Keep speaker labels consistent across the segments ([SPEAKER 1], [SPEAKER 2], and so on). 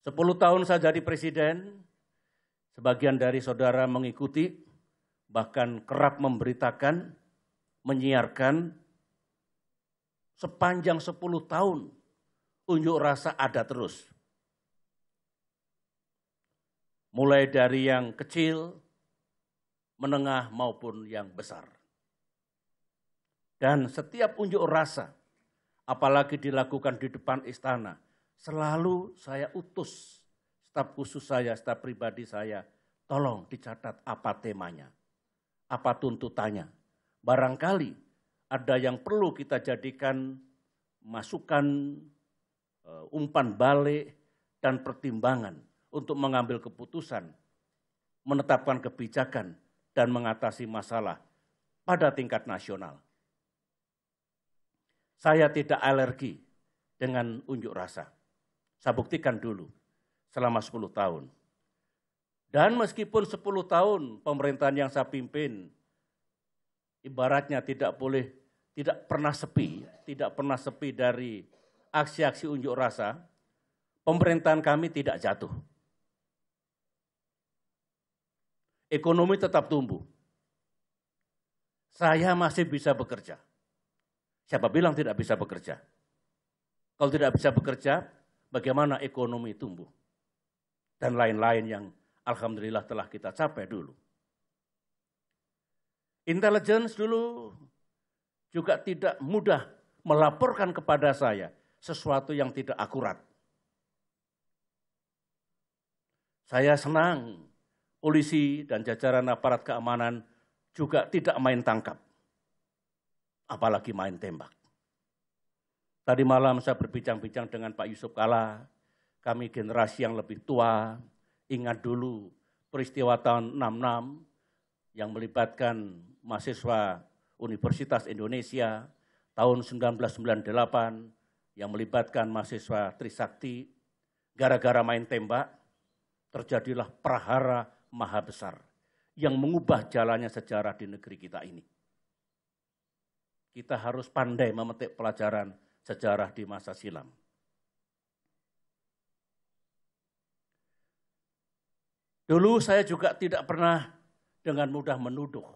[SPEAKER 1] 10 tahun saya jadi presiden, sebagian dari saudara mengikuti, bahkan kerap memberitakan, menyiarkan, sepanjang 10 tahun unjuk rasa ada terus. Mulai dari yang kecil, menengah maupun yang besar. Dan setiap unjuk rasa, apalagi dilakukan di depan istana, selalu saya utus staf khusus saya, staf pribadi saya, tolong dicatat apa temanya, apa tuntutannya. Barangkali ada yang perlu kita jadikan masukan, umpan balik, dan pertimbangan untuk mengambil keputusan, menetapkan kebijakan, dan mengatasi masalah pada tingkat nasional. Saya tidak alergi dengan unjuk rasa. Saya buktikan dulu selama 10 tahun. Dan meskipun 10 tahun pemerintahan yang saya pimpin, ibaratnya tidak pernah sepi dari aksi-aksi unjuk rasa, pemerintahan kami tidak jatuh. Ekonomi tetap tumbuh. Saya masih bisa bekerja. Siapa bilang tidak bisa bekerja? Kalau tidak bisa bekerja, bagaimana ekonomi tumbuh? Dan lain-lain yang alhamdulillah telah kita capai dulu. Intelligence dulu juga tidak mudah melaporkan kepada saya sesuatu yang tidak akurat. Saya senang polisi dan jajaran aparat keamanan juga tidak main tangkap, apalagi main tembak. Tadi malam saya berbincang-bincang dengan Pak Yusuf Kalla, kami generasi yang lebih tua, ingat dulu peristiwa tahun 66 yang melibatkan mahasiswa Universitas Indonesia, tahun 1998 yang melibatkan mahasiswa Trisakti, gara-gara main tembak, terjadilah prahara maha besar yang mengubah jalannya sejarah di negeri kita ini. Kita harus pandai memetik pelajaran sejarah di masa silam. Dulu saya juga tidak pernah dengan mudah menuduh,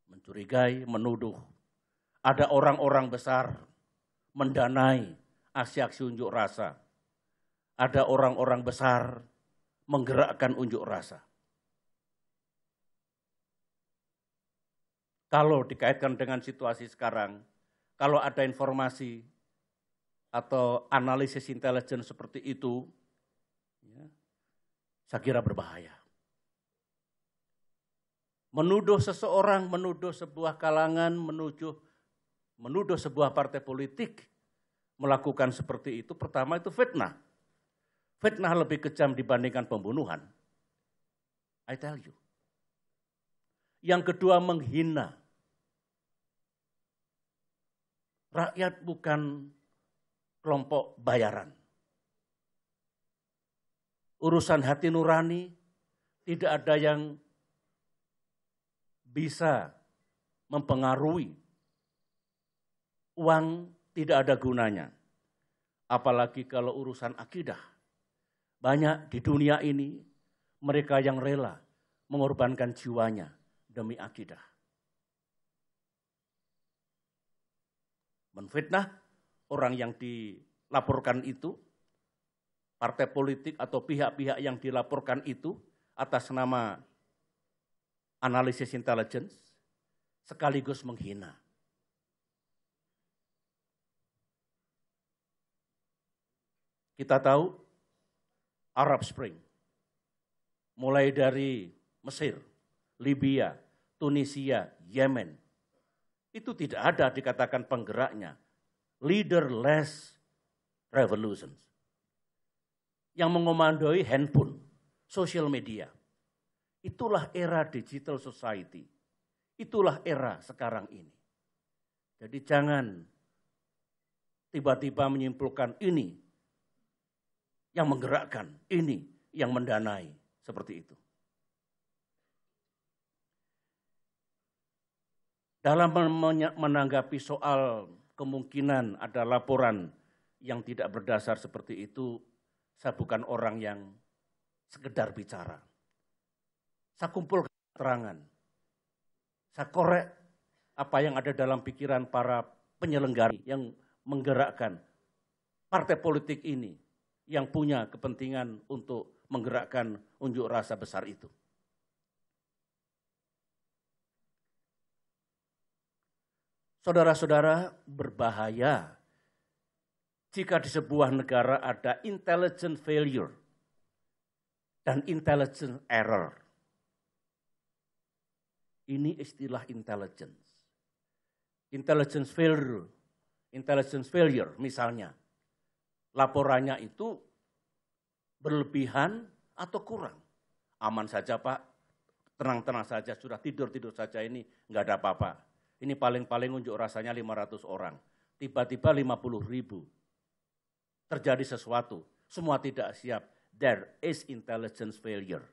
[SPEAKER 1] mencurigai, menuduh. Ada orang-orang besar mendanai aksi-aksi unjuk rasa. Ada orang-orang besar menggerakkan unjuk rasa. Kalau dikaitkan dengan situasi sekarang, kalau ada informasi atau analisis intelijen seperti itu, ya, saya kira berbahaya. Menuduh seseorang, menuduh sebuah kalangan, menuduh sebuah partai politik melakukan seperti itu, pertama itu fitnah. Fitnah lebih kejam dibandingkan pembunuhan. I tell you. Yang kedua menghina. Rakyat bukan kelompok bayaran. Urusan hati nurani tidak ada yang bisa mempengaruhi. Uang tidak ada gunanya. Apalagi kalau urusan akidah. Banyak di dunia ini mereka yang rela mengorbankan jiwanya demi akidah. Menfitnah orang yang dilaporkan itu, partai politik atau pihak-pihak yang dilaporkan itu atas nama analisis intelligence, sekaligus menghina. Kita tahu Arab Spring, mulai dari Mesir, Libya, Tunisia, Yemen, itu tidak ada dikatakan penggeraknya, leaderless revolutions. Yang mengomandoi handphone, social media. Itulah era digital society. Itulah era sekarang ini. Jadi jangan tiba-tiba menyimpulkan ini yang menggerakkan, ini yang mendanai, seperti itu. Dalam menanggapi soal kemungkinan ada laporan yang tidak berdasar seperti itu, Saya bukan orang yang sekedar bicara. Saya kumpulkan keterangan. Saya korek apa yang ada dalam pikiran para penyelenggara yang menggerakkan partai politik ini, yang punya kepentingan untuk menggerakkan unjuk rasa besar itu. Saudara-saudara, berbahaya jika di sebuah negara ada intelligence failure dan intelligence error. Ini istilah intelligence. Intelligence failure misalnya, laporannya itu berlebihan atau kurang. Aman saja Pak, tenang-tenang saja, sudah tidur-tidur saja ini, enggak ada apa-apa. Ini paling-paling unjuk rasanya 500 orang. Tiba-tiba 50.000. Terjadi sesuatu, semua tidak siap. There is intelligence failure.